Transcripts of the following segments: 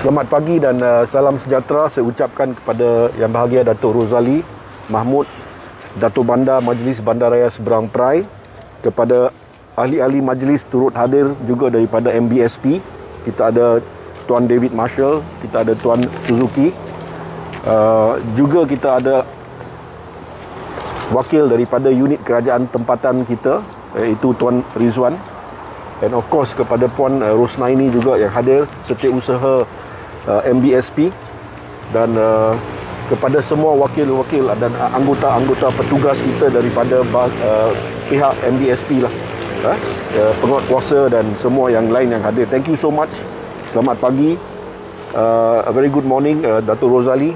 Selamat pagi dan salam sejahtera saya ucapkan kepada Yang Berbahagia Datuk Rozali Mahmud, Datuk Bandar Majlis Bandaraya Seberang Perai, kepada ahli-ahli majlis turut hadir juga daripada MBSP. Kita ada Tuan David Marshall, kita ada Tuan Suzuki, juga kita ada wakil daripada unit kerajaan tempatan kita, iaitu Tuan Rizwan, and of course kepada Puan Rosnaini juga yang hadir, setiausaha MBSP, dan kepada semua wakil-wakil dan anggota-anggota petugas kita daripada pihak MBSP lah, penguatkuasa dan semua yang lain yang hadir. Thank you so much. Selamat pagi. A very good morning, Datuk Rozali.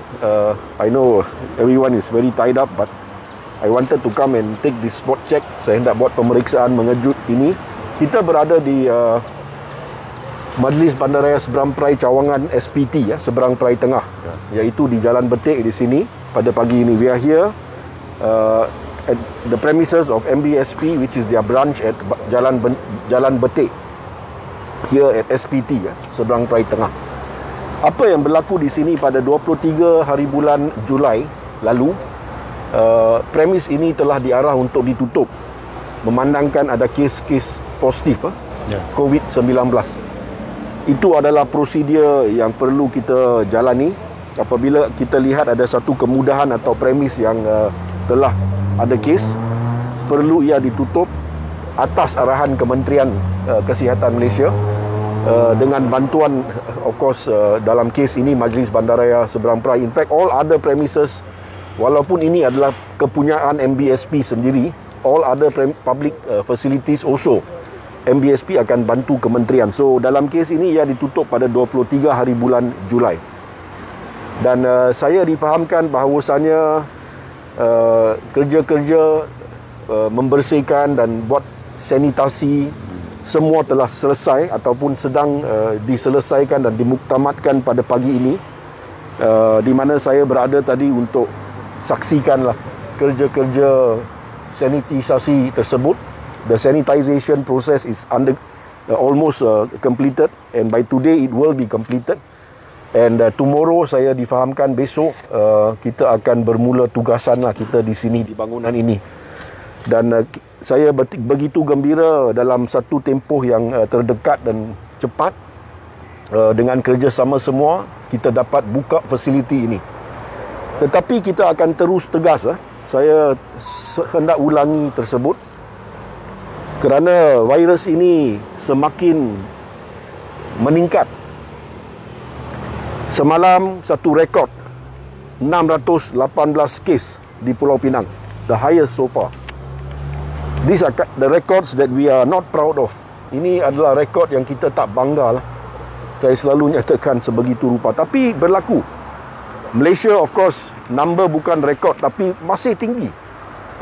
I know everyone is very tied up, but I wanted to come and take this spot check. Saya hendak buat pemeriksaan mengejut ini. Kita berada di Majlis Bandaraya Seberang Perai Cawangan SPT, Seberang Perai Tengah, iaitu di Jalan Betik di sini pada pagi ini. We are here at the premises of MBSP, which is their branch at Jalan Betik, here at SPT, Seberang Perai Tengah. Apa yang berlaku di sini pada 23 hari bulan Julai lalu, premis ini telah diarah untuk ditutup memandangkan ada kes-kes positif COVID-19. Itu adalah prosedur yang perlu kita jalani. Apabila kita lihat ada satu kemudahan atau premis yang telah ada kes, perlu ia ditutup atas arahan Kementerian Kesihatan Malaysia, dengan bantuan of course dalam kes ini Majlis Bandaraya Seberang Perai. In fact, all other premises, walaupun ini adalah kepunyaan MBSP sendiri, all other public facilities also MBSP akan bantu kementerian. So dalam kes ini ia ditutup pada 23 hari bulan Julai. Dan saya difahamkan bahawasanya kerja-kerja membersihkan dan buat sanitasi semua telah selesai ataupun sedang diselesaikan dan dimuktamadkan pada pagi ini, di mana saya berada tadi untuk saksikanlah kerja-kerja sanitisasi tersebut. The sanitization process is almost completed, and by today it will be completed. And tomorrow saya difahamkan besok kita akan bermula tugasan lah kita di sini di bangunan ini. Dan saya begitu gembira dalam satu tempoh yang terdekat dan cepat, dengan kerjasama semua kita dapat buka fasiliti ini. Tetapi kita akan terus tegas. Saya hendak ulangi tersebut, kerana virus ini semakin meningkat. Semalam satu rekod 618 kes di Pulau Pinang, the highest so far. These are the records that we are not proud of. Ini adalah rekod yang kita tak bangga lah. Saya selalu nyatakan sebegitu rupa, tapi berlaku. Malaysia of course number bukan rekod, tapi masih tinggi,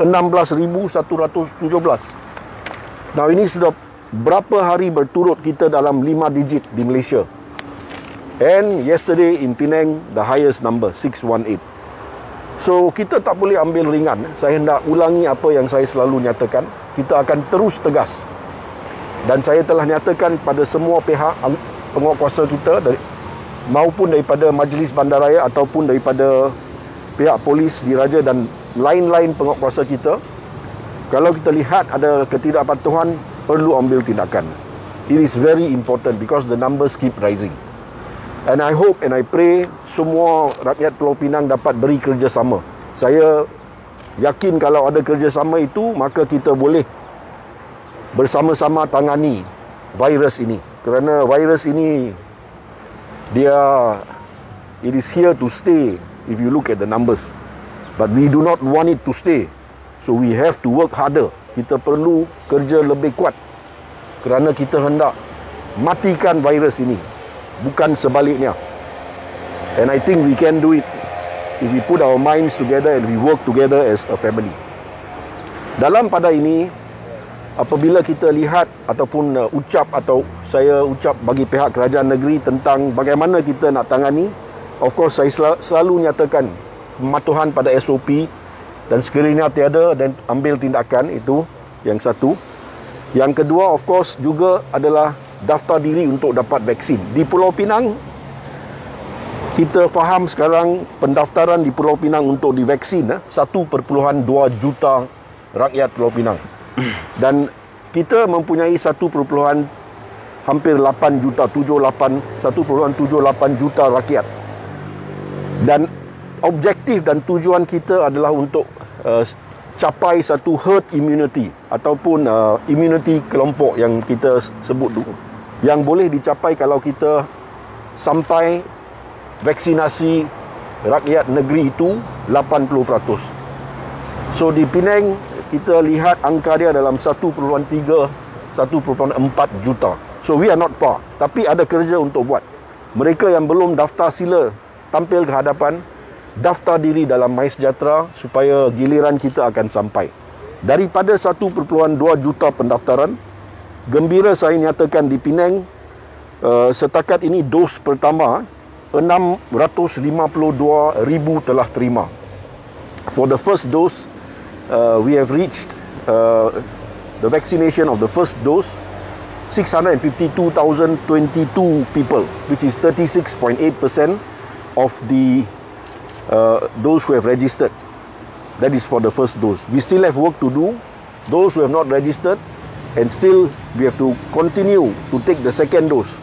16,117. Now ini sudah berapa hari berturut kita dalam 5 digit di Malaysia. And yesterday in Penang, the highest number, 618. So kita tak boleh ambil ringan. Saya hendak ulangi apa yang saya selalu nyatakan. Kita akan terus tegas. Dan saya telah nyatakan pada semua pihak penguatkuasa kita, maupun daripada Majlis Bandaraya ataupun daripada pihak polis, diraja dan lain-lain penguatkuasa kita, kalau kita lihat ada ketidakpatuhan, perlu ambil tindakan. It is very important because the numbers keep rising. And I hope and I pray semua rakyat Pulau Pinang dapat beri kerjasama. Saya yakin kalau ada kerjasama itu, maka kita boleh bersama-sama tangani virus ini. Kerana virus ini, it is here to stay if you look at the numbers. But we do not want it to stay. So we have to work harder. Kita perlu kerja lebih kuat, kerana kita hendak matikan virus ini, bukan sebaliknya. And I think we can do it if we put our minds together and we work together as a family. Dalam pada ini, apabila kita lihat ataupun saya ucap bagi pihak kerajaan negeri tentang bagaimana kita nak tangani, of course saya selalu nyatakan pematuhan pada SOP, dan sekiranya tiada dan ambil tindakan. Itu yang satu. Yang kedua of course juga adalah daftar diri untuk dapat vaksin. Di Pulau Pinang Kita faham sekarang pendaftaran di Pulau Pinang untuk divaksin 1.2 juta rakyat Pulau Pinang. Dan kita mempunyai hampir 8 juta, 1.78 juta rakyat. Dan objektif dan tujuan kita adalah untuk capai satu herd immunity ataupun immunity kelompok yang kita sebut dulu, yang boleh dicapai kalau kita sampai vaksinasi rakyat negeri itu 80%. So di Penang kita lihat angka dia dalam 1.3, 1.4 juta. So we are not far, tapi ada kerja untuk buat. Mereka yang belum daftar sila tampil ke hadapan, daftar diri dalam MySejahtera supaya giliran kita akan sampai. Daripada 1.2 juta pendaftaran, gembira saya nyatakan di Penang setakat ini dos pertama 652,000 telah terima. For the first dose, we have reached the vaccination of the first dose 652,022 people, which is 36.8% of the those who have registered. That is for the first dose. We still have work to do. Those who have not registered, and still we have to continue to take the second dose.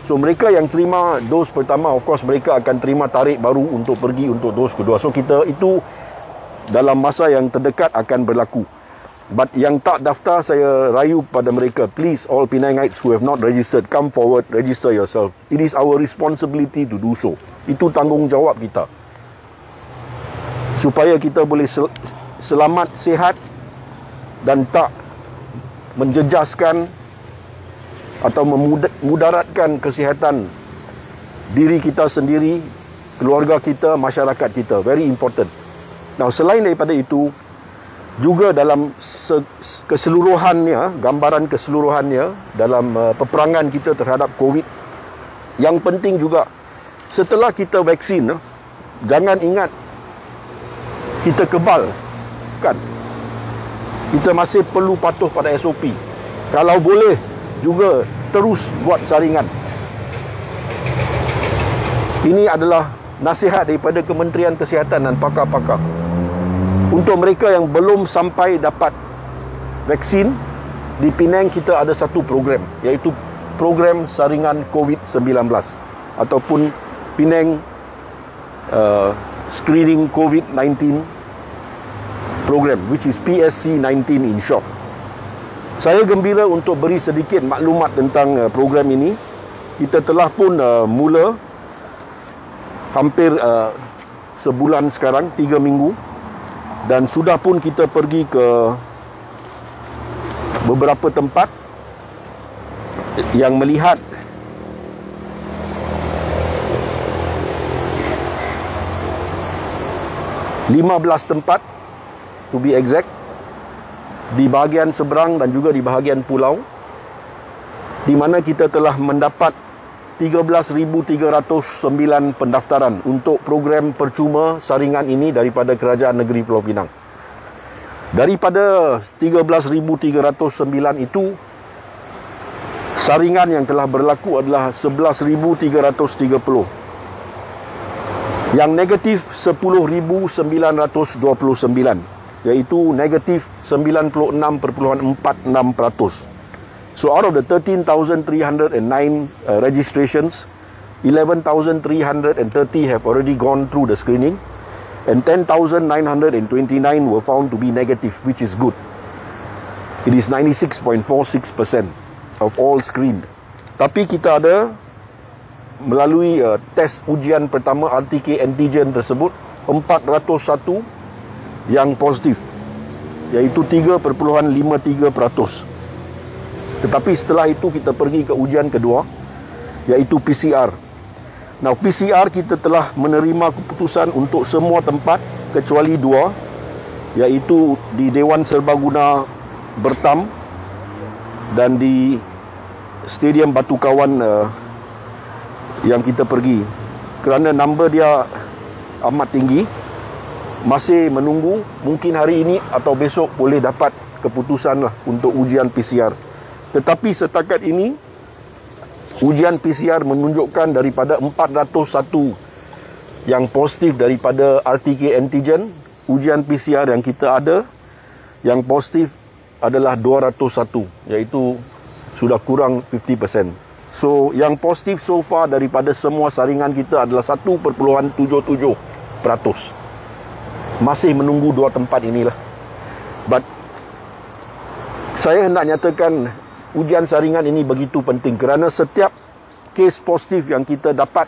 So mereka yang terima dos pertama, of course mereka akan terima tarik baru untuk pergi untuk dos kedua. So kita itu dalam masa yang terdekat akan berlaku. But yang tak daftar, saya rayu pada mereka, please all Penangites who have not registered, come forward, register yourself. It is our responsibility to do so. Itu tanggungjawab kita, supaya kita boleh selamat, sihat dan tak menjejaskan atau memudaratkan kesihatan diri kita sendiri, keluarga kita, masyarakat kita. Very important. Now, selain daripada itu, juga dalam keseluruhannya, gambaran keseluruhannya dalam peperangan kita terhadap COVID, yang penting juga setelah kita vaksin, jangan ingat kita kebal, kan? Kita masih perlu patuh pada SOP. Kalau boleh juga terus buat saringan. Ini adalah nasihat daripada Kementerian Kesihatan dan pakar-pakar. Untuk mereka yang belum sampai dapat vaksin, di Penang kita ada satu program, iaitu program saringan COVID-19 ataupun Penang Screening COVID-19 program, which is PSC-19 in short. Saya gembira untuk beri sedikit maklumat tentang program ini. Kita telah pun mula hampir sebulan sekarang, 3 minggu. Dan sudah pun kita pergi ke beberapa tempat yang melihat (15 tempat to be exact) di bahagian seberang dan juga di bahagian pulau, di mana kita telah mendapat 13,309 pendaftaran untuk program percuma saringan ini daripada Kerajaan Negeri Pulau Pinang. Daripada 13,309 itu, saringan yang telah berlaku adalah 11,330. Yang negatif 10,929, iaitu negatif 96.46%. So out of the 13,309 registrations, 11,330 have already gone through the screening, and 10,929 were found to be negative, which is good. It is 96.46% of all screened. Tapi kita ada melalui tes ujian pertama RTK antigen tersebut 401 yang positif, iaitu 3.53%. Tetapi setelah itu kita pergi ke ujian kedua, iaitu PCR. Now PCR kita telah menerima keputusan untuk semua tempat kecuali 2, iaitu di Dewan Serbaguna Bertam dan di Stadium Batu Kawan yang kita pergi. Kerana number dia amat tinggi, masih menunggu, mungkin hari ini atau besok boleh dapat keputusan lah untuk ujian PCR. Tetapi setakat ini, ujian PCR menunjukkan daripada 401 yang positif daripada RTK antigen, ujian PCR yang kita ada, yang positif adalah 201, iaitu sudah kurang 50%. So, yang positif so far daripada semua saringan kita adalah 1.77%. Masih menunggu dua tempat inilah. But saya hendak nyatakan ujian saringan ini begitu penting kerana setiap kes positif yang kita dapat,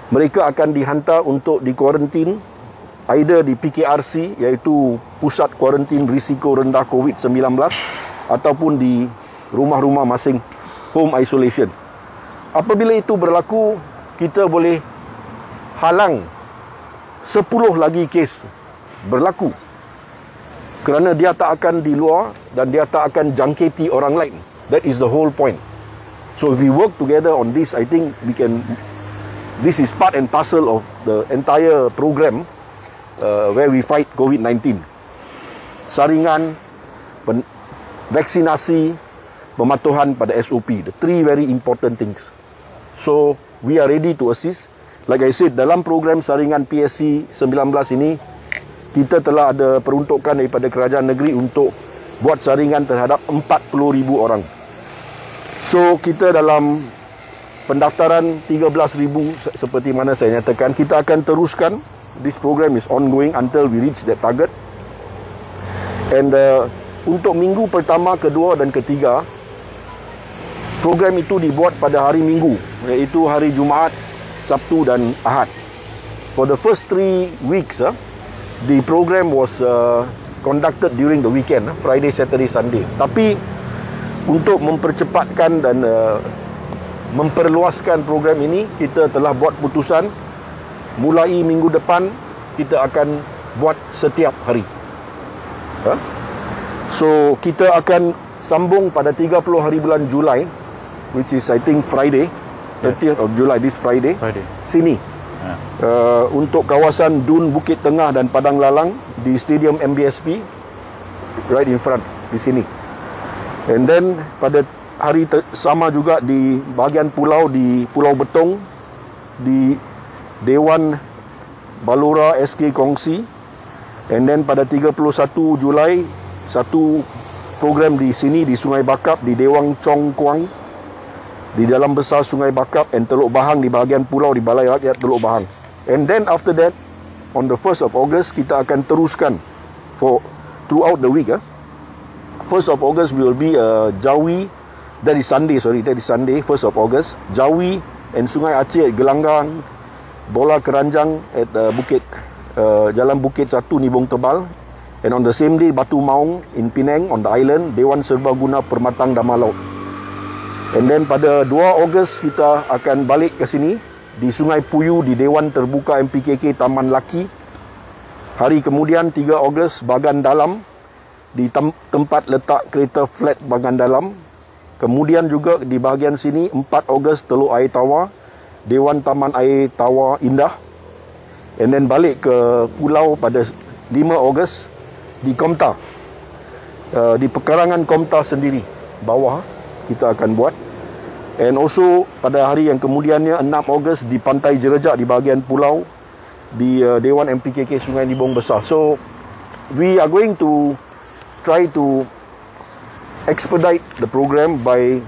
mereka akan dihantar untuk dikuarantin either di PKRC, iaitu Pusat Kuarantin Risiko Rendah COVID-19, ataupun di rumah-rumah masing, home isolation. Apabila itu berlaku, kita boleh halang 10 lagi kes berlaku, kerana dia tak akan di luar dan dia tak akan jangkiti orang lain. That is the whole point. So if we work together on this, I think we can. This is part and parcel of the entire program where we fight COVID-19. Saringan, vaksinasi, pematuhan pada SOP. The three very important things. So we are ready to assist. Like I said, dalam program saringan PSC 19 ini, kita telah ada peruntukan daripada kerajaan negeri untuk buat saringan terhadap 40,000 orang. So kita dalam pendaftaran 13,000 seperti mana saya nyatakan, kita akan teruskan. This program is ongoing until we reach that target. And untuk minggu pertama, kedua dan ketiga, program itu dibuat pada hari Minggu, iaitu hari Jumaat, Sabtu dan Ahad. For the first 3 weeks, the program was conducted during the weekend, Friday, Saturday, Sunday. Tapi untuk mempercepatkan dan memperluaskan program ini, kita telah buat putusan mulai minggu depan kita akan buat setiap hari. So kita akan sambung pada 30 hari bulan Julai, which is I think Friday, 30th of July, this Friday. Sini. Untuk kawasan Dun, Bukit Tengah dan Padang Lalang di Stadium MBSP, right in front di sini. And then pada hari sama juga di bahagian pulau, di Pulau Betong, di Dewan Balora SK Kongsi. And then pada 31 Julai satu program di sini di Sungai Bakap, di Dewang Chong Kuang, di dalam besar Sungai Bakap, and Teluk Bahang di bahagian pulau di Balai Rakyat Teluk Bahang. And then after that, on the 1st of August, kita akan teruskan for throughout the week. 1st of August will be Jawi, that is Sunday, 1st of August, Jawi and Sungai Aceh at Gelanggang, Bola Keranjang at Jalan Bukit 1 Nibong Tebal, and on the same day Batu Maung in Penang on the island, Dewan Serbaguna Permatang Damalau. And then pada 2 Ogos kita akan balik ke sini di Sungai Puyu di Dewan Terbuka MPKK Taman Laki. Hari kemudian 3 Ogos Bagan Dalam di tempat letak kereta flat Bagan Dalam. Kemudian juga di bahagian sini 4 Ogos Teluk Air Tawar, Dewan Taman Air Tawar Indah. And then balik ke pulau pada 5 Ogos di Komta, di pekarangan Komta sendiri bawah kita akan buat. And also pada hari yang kemudiannya 6 Ogos di Pantai Jerejak di bahagian pulau di Dewan MPKK Sungai Nibong Besar. So we are going to try to expedite the program by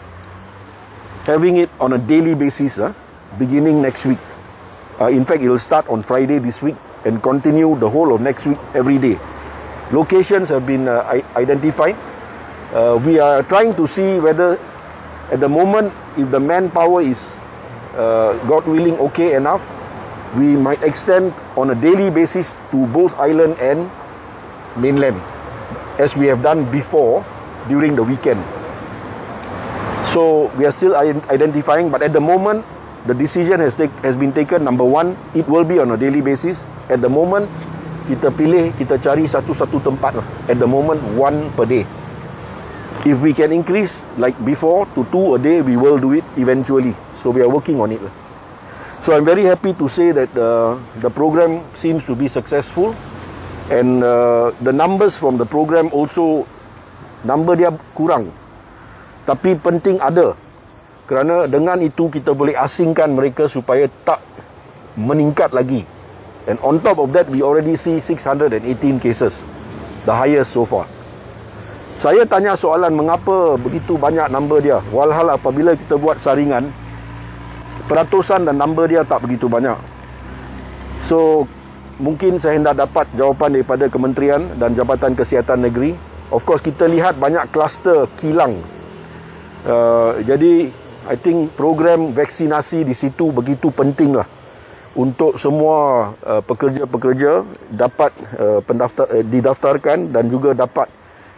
having it on a daily basis, beginning next week. In fact, it will start on Friday this week and continue the whole of next week every day. Locations have been identified. We are trying to see whether at the moment, if the manpower is God willing okay enough, we might extend on a daily basis to both island and mainland, as we have done before during the weekend. So we are still identifying, but at the moment the decision has been taken. Number one, it will be on a daily basis. At the moment, kita cari satu-satu tempat lah. At the moment, 1 per day. If we can increase like before to 2 a day, we will do it eventually. So we are working on it. So I'm very happy to say that the program seems to be successful, and the numbers from the program also, number dia kurang, tapi penting ada, kerana dengan itu kita boleh asingkan mereka supaya tak meningkat lagi. And on top of that, we already see 618 cases, the highest so far. Saya tanya soalan mengapa begitu banyak number dia, walhal apabila kita buat saringan, peratusan dan number dia tak begitu banyak. So mungkin saya hendak dapat jawapan daripada Kementerian dan Jabatan Kesihatan Negeri. Of course kita lihat banyak kluster kilang. Jadi I think program vaksinasi di situ begitu penting lah untuk semua pekerja-pekerja dapat didaftarkan dan juga dapat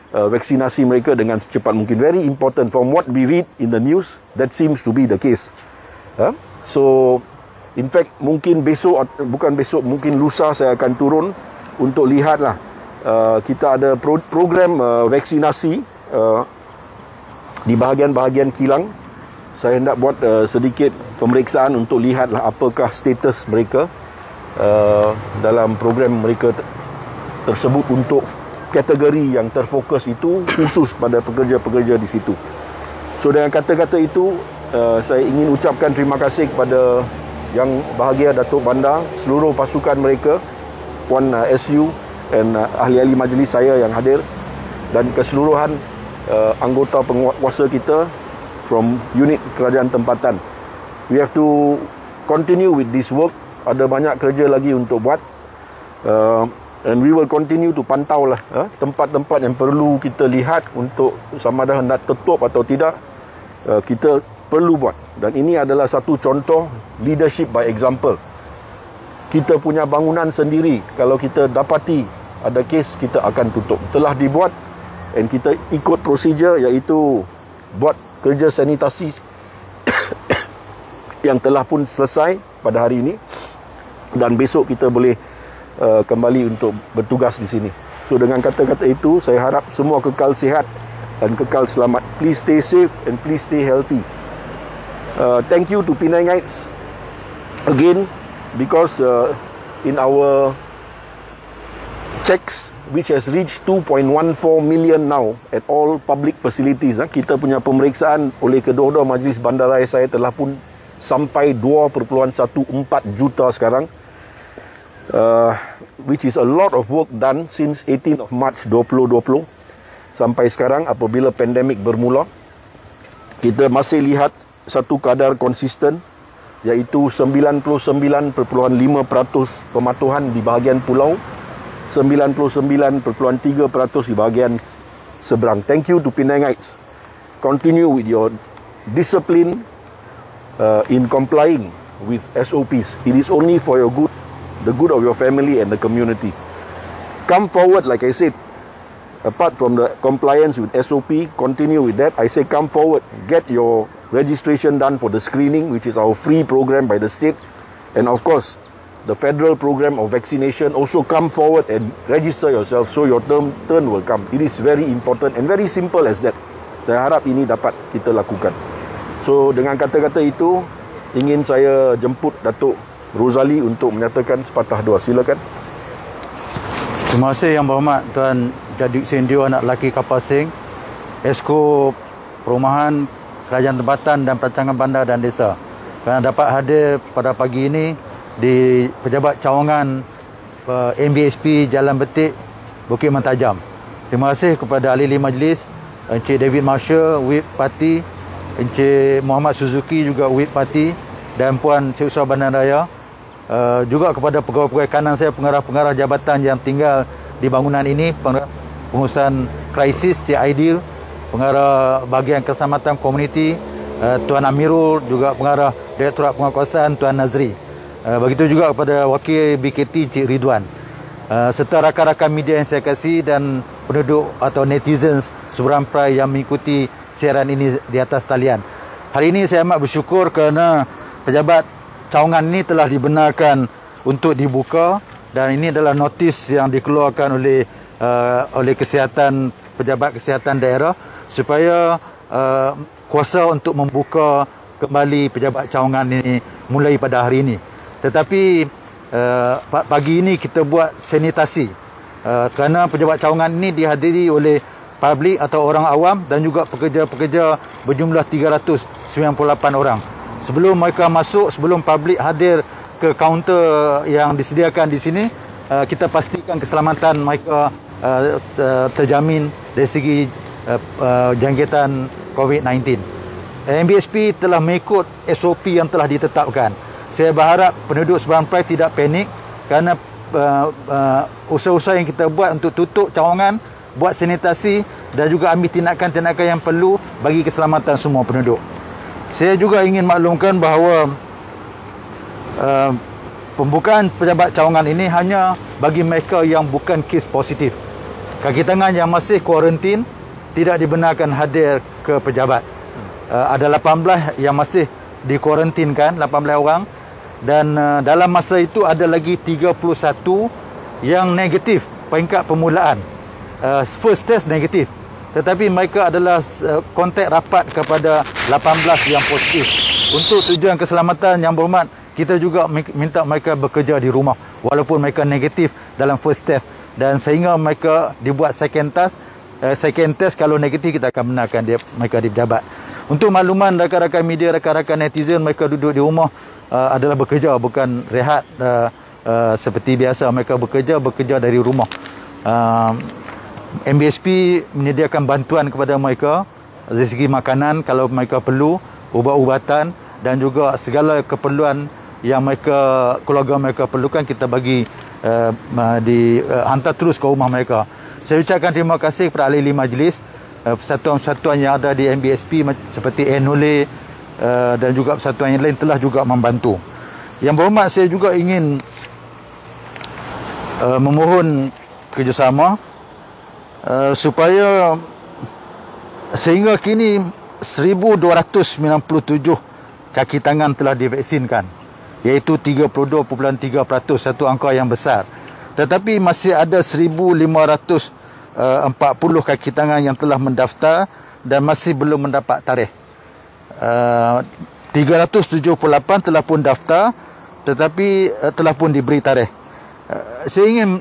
vaksinasi mereka dengan secepat mungkin. Very important. From what we read in the news, that seems to be the case. So in fact mungkin besok, bukan besok, mungkin lusa saya akan turun untuk lihatlah kita ada program vaksinasi di bahagian-bahagian kilang. Saya hendak buat sedikit pemeriksaan untuk lihatlah apakah status mereka dalam program mereka tersebut untuk kategori yang terfokus itu khusus pada pekerja-pekerja di situ. So dengan kata-kata itu, saya ingin ucapkan terima kasih kepada Yang Bahagia Datuk Bandar, seluruh pasukan mereka, Puan SU dan ahli-ahli majlis saya yang hadir, dan keseluruhan anggota penguasa kita from unit kerajaan tempatan. We have to continue with this work. Ada banyak kerja lagi untuk buat, and we will continue to pantau lah tempat-tempat yang perlu kita lihat untuk sama ada hendak tutup atau tidak. Kita perlu buat, dan ini adalah satu contoh leadership by example. Kita punya bangunan sendiri, kalau kita dapati ada kes, kita akan tutup. Telah dibuat, dan kita ikut prosedur, iaitu buat kerja sanitasi yang telah pun selesai pada hari ini, dan besok kita boleh kembali untuk bertugas di sini. So dengan kata-kata itu, saya harap semua kekal sihat dan kekal selamat. Please stay safe and please stay healthy. Thank you to Penangites again, because in our checks, which has reached 2.14 million now at all public facilities. Kita punya pemeriksaan oleh kedua-dua majlis bandaraya saya telah pun sampai 2.14 juta sekarang, which is a lot of work done since 18 of March 2020 sampai sekarang apabila pandemik bermula. Kita masih lihat satu kadar konsisten, iaitu 99.5% pematuhan di bahagian pulau, 99.3% di bahagian seberang. Thank you to Penangites. Continue with your discipline in complying with SOPs. It is only for your good, the good of your family and the community. Come forward, like I said, apart from the compliance with SOP, continue with that. I say come forward, get your registration done for the screening, which is our free program by the state, and of course the federal program of vaccination. Also come forward and register yourself so your turn will come. It is very important and very simple as that. Saya harap ini dapat kita lakukan. So dengan kata-kata itu, ingin saya jemput Datuk Rozali untuk menyatakan sepatah dua. Silakan. Terima kasih Yang Berhormat Tuan Jadik Sendio Anak Lelaki Kapal Sing, Esko Perumahan Kerajaan Tempatan dan Perancangan Bandar dan Desa, kerana dapat hadir pada pagi ini di Pejabat Cawangan MBSP Jalan Betik, Bukit Mentajam. Terima kasih kepada ahli-ahli majlis, Encik David Marshall, Whip Parti, Encik Muhammad Suzuki juga Whip Parti, dan Puan Syekhusah Bandaraya. Juga kepada pegawai-pegawai kanan saya, pengarah-pengarah jabatan yang tinggal di bangunan ini, pengurusan krisis Cik Aidil, pengarah bahagian keselamatan komuniti Tuan Amirul, juga pengarah Direktorat Penguatkuasaan Tuan Nazri. Begitu juga kepada wakil BKT Cik Ridwan, serta rakan-rakan media yang saya kasih dan penduduk atau netizens seberang perai yang mengikuti siaran ini di atas talian. Hari ini saya amat bersyukur kerana Pejabat Cawangan ini telah dibenarkan untuk dibuka, dan ini adalah notis yang dikeluarkan oleh kesihatan, Pejabat Kesihatan Daerah, supaya kuasa untuk membuka kembali Pejabat Cawangan ini mulai pada hari ini. Tetapi pagi ini kita buat sanitasi kerana Pejabat Cawangan ini dihadiri oleh publik atau orang awam dan juga pekerja-pekerja berjumlah 398 orang. Sebelum mereka masuk, sebelum publik hadir ke kaunter yang disediakan di sini, kita pastikan keselamatan mereka terjamin dari segi jangkitan COVID-19. MBSP telah mengikut SOP yang telah ditetapkan. Saya berharap penduduk Seberang Perai tidak panik kerana usaha-usaha yang kita buat untuk tutup cawangan, buat sanitasi dan juga ambil tindakan-tindakan yang perlu bagi keselamatan semua penduduk. Saya juga ingin maklumkan bahawa pembukaan pejabat cawangan ini hanya bagi mereka yang bukan kes positif. Kaki tangan yang masih kuarantin tidak dibenarkan hadir ke pejabat. Ada 18 yang masih dikuarantinkan, 18 orang, dan dalam masa itu ada lagi 31 yang negatif peringkat permulaan. First test negatif, tetapi mereka adalah kontak rapat kepada 18 yang positif. Untuk tujuan keselamatan Yang Berhormat, kita juga minta mereka bekerja di rumah walaupun mereka negatif dalam first test, dan sehingga mereka dibuat second test. Kalau negatif, kita akan benarkan mereka di pejabat. Untuk makluman rakan-rakan media, rakan-rakan netizen, mereka duduk di rumah adalah bekerja, bukan rehat seperti biasa. Mereka bekerja dari rumah. MBSP menyediakan bantuan kepada mereka dari segi makanan kalau mereka perlu, ubat-ubatan, dan juga segala keperluan yang keluarga mereka perlukan, kita bagi hantar terus ke rumah mereka. Saya ucapkan terima kasih kepada ahli majlis, persatuan-persatuan yang ada di MBSP seperti Enole dan juga persatuan yang lain telah juga membantu. Yang Berhormat, saya juga ingin memohon kerjasama supaya sehingga kini 1297 kaki tangan telah divaksinkan, iaitu 32.3%, satu angka yang besar. Tetapi masih ada 1540 kaki tangan yang telah mendaftar dan masih belum mendapat tarikh. 378 telah pun daftar tetapi telah pun diberi tarikh. Saya ingin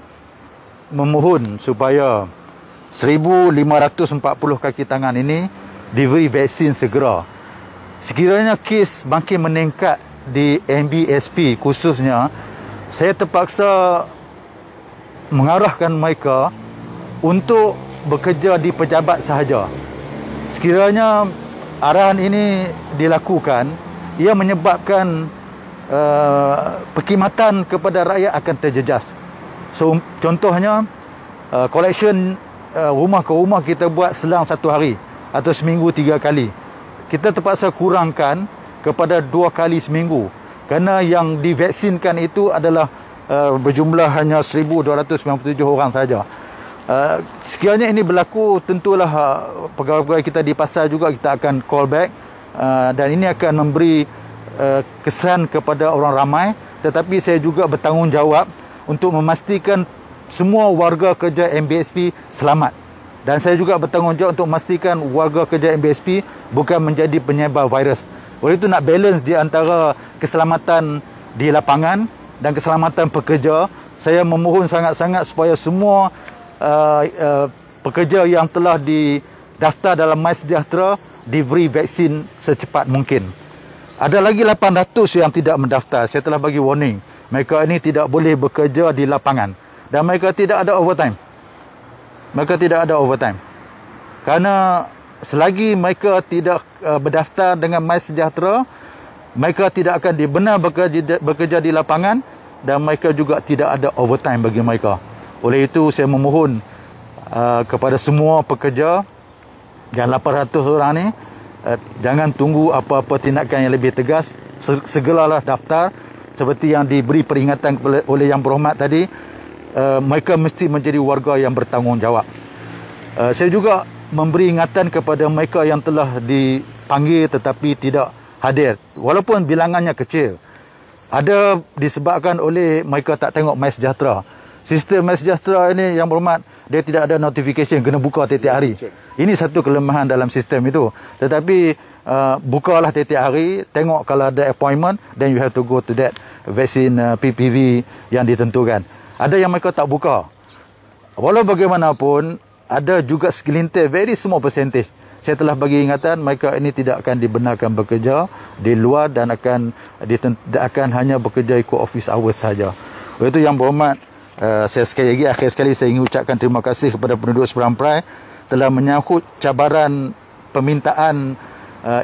memohon supaya 1540 kaki tangan ini diberi vaksin segera. Sekiranya kes makin meningkat di MBSP khususnya, saya terpaksa mengarahkan mereka untuk bekerja di pejabat sahaja. Sekiranya arahan ini dilakukan, ia menyebabkan perkhidmatan kepada rakyat akan terjejas. So, contohnya collection rumah ke rumah kita buat selang 1 hari atau seminggu 3 kali. Kita terpaksa kurangkan kepada 2 kali seminggu kerana yang divaksinkan itu adalah berjumlah hanya 1297 orang saja. Sekiranya ini berlaku, tentulah pegawai-pegawai kita di pasar juga kita akan call back, dan ini akan memberi kesan kepada orang ramai. Tetapi saya juga bertanggungjawab untuk memastikan semua warga kerja MBSP selamat, dan saya juga bertanggungjawab untuk memastikan warga kerja MBSP bukan menjadi penyebar virus. Oleh itu, nak balance di antara keselamatan di lapangan dan keselamatan pekerja, saya memohon sangat-sangat supaya semua pekerja yang telah didaftar dalam MySejahtera diberi vaksin secepat mungkin. Ada lagi 800 yang tidak mendaftar. Saya telah bagi warning. Mereka ini tidak boleh bekerja di lapangan. Dan mereka tidak ada overtime. Kerana selagi mereka tidak berdaftar dengan MySejahtera, mereka tidak akan dibenar bekerja di lapangan, dan mereka juga tidak ada overtime bagi mereka. Oleh itu, saya memohon kepada semua pekerja dan 800 orang ni, jangan tunggu apa-apa tindakan yang lebih tegas. Segeralah daftar. Seperti yang diberi peringatan oleh Yang Berhormat tadi, mereka mesti menjadi warga yang bertanggungjawab. Saya juga memberi ingatan kepada mereka yang telah dipanggil tetapi tidak hadir, walaupun bilangannya kecil. Ada disebabkan oleh mereka tak tengok MySejahtera. Sistem MySejahtera ini, Yang Berhormat, dia tidak ada notification, kena buka tiap-tiap hari. Ini satu kelemahan dalam sistem itu. Tetapi bukalah tiap-tiap hari, tengok kalau ada appointment, then you have to go to that vaksin PPV yang ditentukan. Ada yang mereka tak buka. Walau bagaimanapun, ada juga segelintir, very small percentage saya telah bagi ingatan mereka ini tidak akan dibenarkan bekerja di luar dan akan hanya bekerja ikut office hours sahaja. Oleh itu Yang Berhormat, saya sekali lagi akhir sekali saya ingin ucapkan terima kasih kepada penduduk Seberang Perai telah menyangkut cabaran permintaan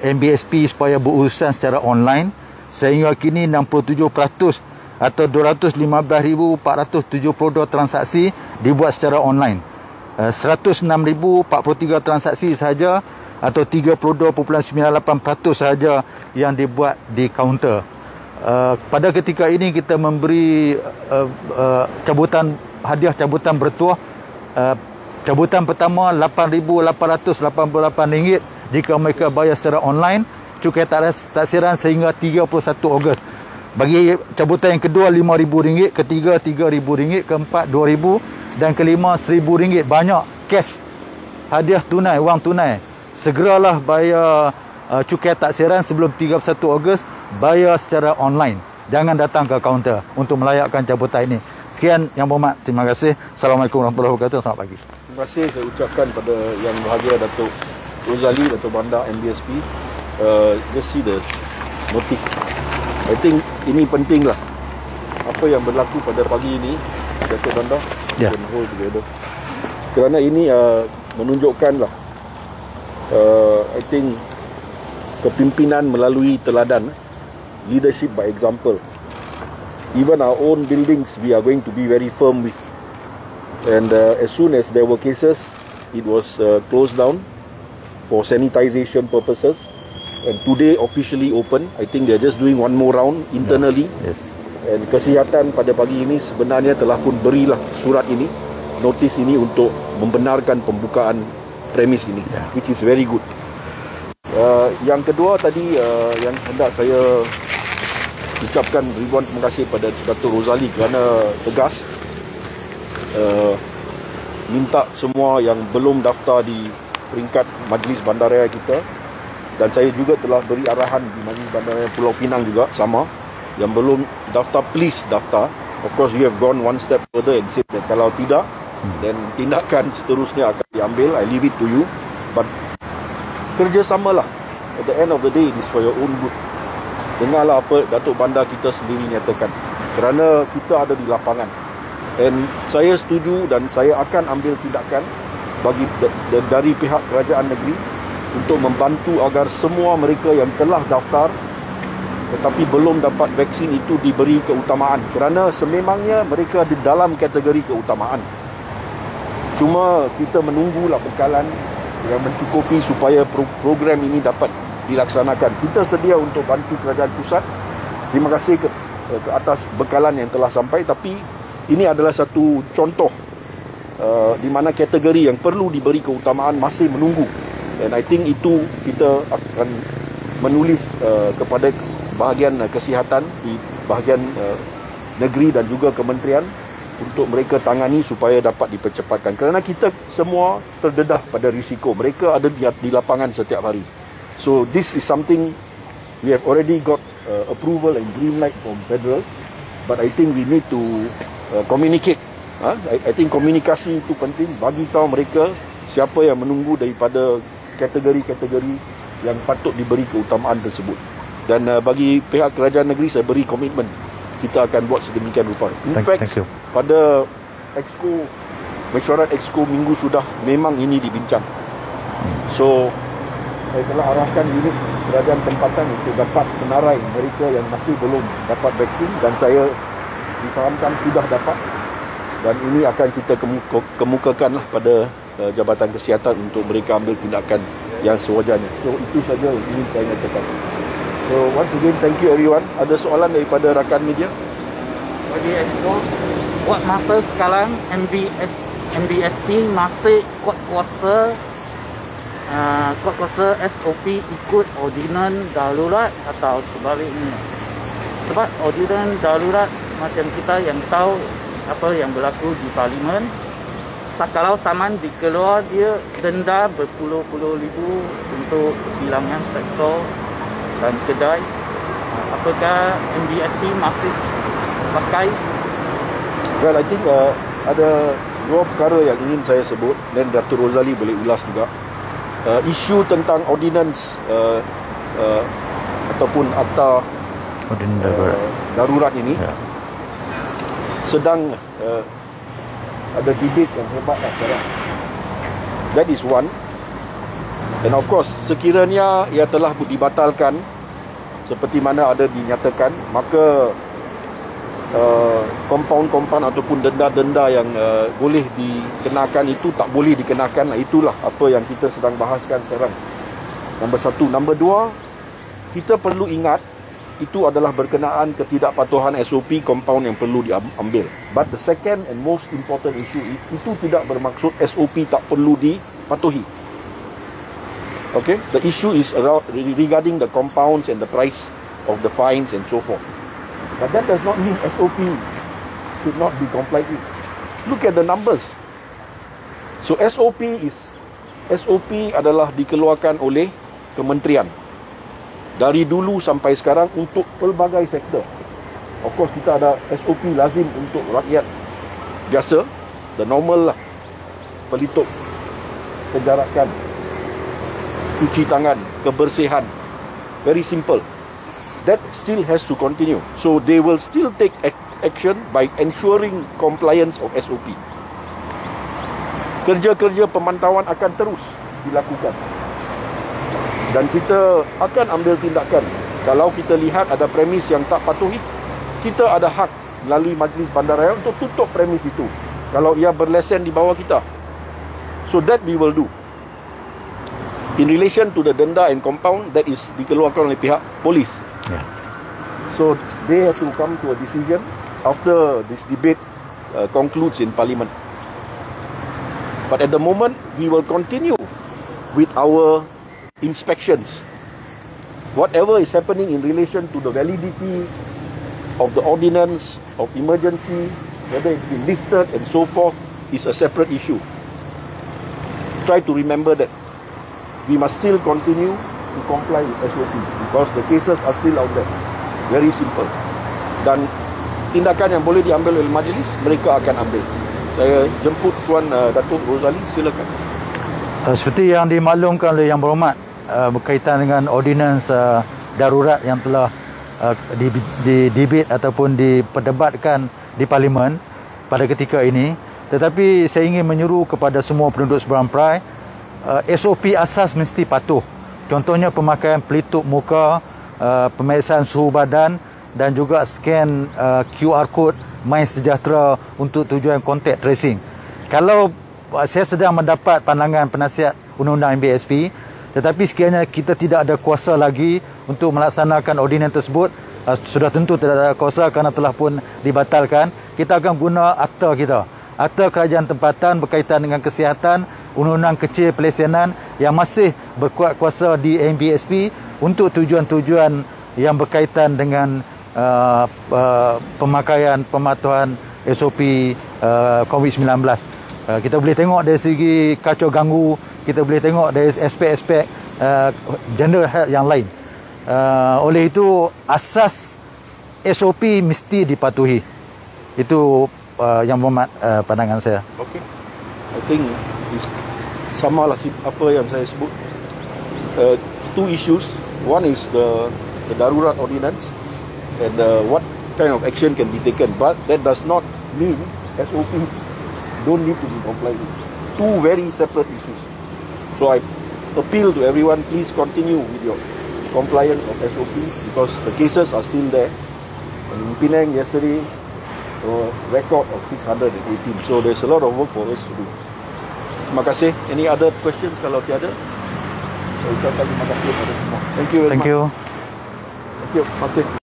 MBSP supaya berurusan secara online. Sehingga kini 67% atau 215,472 transaksi dibuat secara online. 106,043 transaksi sahaja atau 32.98% sahaja yang dibuat di kaunter. Pada ketika ini kita memberi hadiah cabutan bertuah. Cabutan pertama RM8,888 jika mereka bayar secara online, cukai taksiran sehingga 31 Ogos. Bagi cabutan yang kedua RM5,000, ketiga RM3,000, keempat RM2,000 dan kelima RM1,000. Banyak cash, hadiah tunai, wang tunai. Segeralah bayar cukai taksiran sebelum 31 Ogos, bayar secara online. Jangan datang ke kaunter untuk melayakkan cabutan ini. Sekian Yang Berhormat, terima kasih. Assalamualaikum warahmatullahi wabarakatuh. Selamat pagi. Terima kasih saya ucapkan pada Yang Berbahagia Datuk Rozali, Datuk Bandar MBSP. Just see the notice. I think ini penting lah. Apa yang berlaku pada pagi ini, Datuk Bandar, Yeah. can hold together. Kerana ini menunjukkan lah, I think kepimpinan melalui teladan, leadership by example. Even our own buildings, we are going to be very firm with. And as soon as there were cases, it was closed down for sanitization purposes. And today officially open. I think they are just doing one more round internally. Yes. And Kesihatan pada pagi ini sebenarnya telah pun berilah surat ini, notis ini untuk membenarkan pembukaan premis ini, which is very good. Yang kedua tadi yang hendak saya ucapkan ribuan terima kasih pada Datuk Rozali kerana tegas minta semua yang belum daftar di peringkat Majlis Bandaraya kita, dan saya juga telah beri arahan di Majlis Bandaraya Pulau Pinang juga sama, yang belum daftar please daftar. Of course you have gone one step further and said that kalau tidak then tindakan seterusnya akan diambil. I leave it to you, but kerjasamalah. At the end of the day it is for your own good. Dengarlah apa Datuk Bandar kita sendiri nyatakan, kerana kita ada di lapangan. And saya setuju dan saya akan ambil tindakan dari pihak kerajaan negeri untuk membantu agar semua mereka yang telah daftar tetapi belum dapat vaksin itu diberi keutamaan, kerana sememangnya mereka di dalam kategori keutamaan. Cuma kita menunggulah bekalan yang mencukupi supaya program ini dapat dilaksanakan. Kita sedia untuk bantu kerajaan pusat. Terima kasih ke atas bekalan yang telah sampai, tapi ini adalah satu contoh di mana kategori yang perlu diberi keutamaan masih menunggu. Dan I think itu kita akan menulis kepada bahagian kesihatan di bahagian negeri dan juga kementerian untuk mereka tangani supaya dapat dipercepatkan, kerana kita semua terdedah pada risiko. Mereka ada di lapangan setiap hari. So this is something we have already got approval and green light from federal, but I think we need to communicate. I think komunikasi itu penting, bagi tahu mereka siapa yang menunggu daripada kategori-kategori yang patut diberi keutamaan tersebut. Dan bagi pihak kerajaan negeri saya beri komitmen, kita akan buat sedemikian rupa. In fact, pada Exco, mesyuarat Exco minggu sudah memang ini dibincang. So saya telah arahkan unit kerajaan tempatan untuk dapat senarai mereka yang masih belum dapat vaksin, dan saya difahamkan sudah dapat, dan ini akan kita kemukakanlah pada Jabatan Kesihatan untuk mereka ambil tindakan yang sewajarnya. So itu saja yang ingin saya nyatakan. So once again thank you everyone. Ada soalan daripada rakan media? Bagi Exco, buat masa sekarang MBSP masih kuat kuasa SOP ikut ordinan darurat atau sebaliknya? Sebab ordinan darurat macam kita yang tahu apa yang berlaku di Parlimen, kalau saman dikeluar dia denda berpuluh-puluh ribu untuk bilangan sektor dan kedai. Apakah MBSP masih pakai? Well, I think ada dua perkara yang ingin saya sebut, dan Datuk Rozali boleh ulas juga. isu tentang ordinance ataupun akta darurat ini sedang ada debate yang hebat sekarang. That is one. And of course, sekiranya ia telah dibatalkan seperti mana ada dinyatakan, maka kompaun-kompaun ataupun denda-denda yang boleh dikenakan itu tak boleh dikenakan. Itulah apa yang kita sedang bahaskan sekarang. Nombor satu. Nombor dua, kita perlu ingat itu adalah berkenaan ketidakpatuhan SOP kompaun yang perlu diambil. But the second and most important issue itu tidak bermaksud SOP tak perlu dipatuhi. Okay, the issue is regarding the compounds and the price of the fines and so forth. But that does not mean SOP should not be complied with. Look at the numbers. So SOP adalah dikeluarkan oleh kementerian dari dulu sampai sekarang untuk pelbagai sektor. Of course kita ada SOP lazim untuk rakyat biasa, the normal lah, pelitup, penjarakan, cuci tangan, kebersihan, very simple. That still has to continue. So they will still take action by ensuring compliance of SOP. Kerja-kerja pemantauan akan terus dilakukan. Dan kita akan ambil tindakan. Kalau kita lihat ada premis yang tak patuhi, kita ada hak melalui Majlis Bandaraya untuk tutup premis itu kalau ia berlesen di bawah kita. So that we will do. In relation to the denda and compound, that is dikeluarkan oleh pihak polis. Yeah. So they have to come to a decision after this debate concludes in Parliament. But at the moment, we will continue with our inspections. Whatever is happening in relation to the validity of the ordinance of emergency, whether it's been lifted and so forth, is a separate issue. Try to remember that we must still continue to comply with SOP because the cases are still out there. Very simple. Dan tindakan yang boleh diambil oleh majlis, mereka akan ambil. Saya jemput Tuan Datuk Rosali, silakan. Seperti yang dimaklumkan oleh Yang Berhormat berkaitan dengan ordinans darurat yang telah didebate ataupun diperdebatkan di Parlimen pada ketika ini. Tetapi saya ingin menyuruh kepada semua penduduk Seberang Perai, SOP asas mesti patuh. Contohnya pemakaian pelitup muka, pemeriksaan suhu badan dan juga scan QR code MySejahtera untuk tujuan contact tracing. Kalau saya sedang mendapat pandangan penasihat Undang-Undang MBSP, tetapi sekiranya kita tidak ada kuasa lagi untuk melaksanakan ordinans tersebut, sudah tentu tidak ada kuasa kerana telah pun dibatalkan, kita akan guna akta kita. Akta Kerajaan Tempatan berkaitan dengan kesihatan, undang-undang kecil pelesenan yang masih berkuat kuasa di MBSP untuk tujuan-tujuan yang berkaitan dengan pemakaian pematuhan SOP COVID-19. Kita boleh tengok dari segi kacau ganggu, kita boleh tengok dari aspek-aspek general health yang lain. Oleh itu, asas SOP mesti dipatuhi. Itu Yang Berhormat pandangan saya. Okay. I think samalah apa yang saya sebut. Two issues. One is the darurat ordinance and what kind of action can be taken. But that does not mean SOP don't need to be complied with. Two very separate issues. So I appeal to everyone, please continue with your compliance of SOP because the cases are still there. And in Penang yesterday, a record of 618. So there's a lot of work for us to do. Terima kasih. Any other questions kalau tiada? Saya ucapkan terima kasih kepada semua. Thank you very much. Thank you. Thank you. Terima kasih.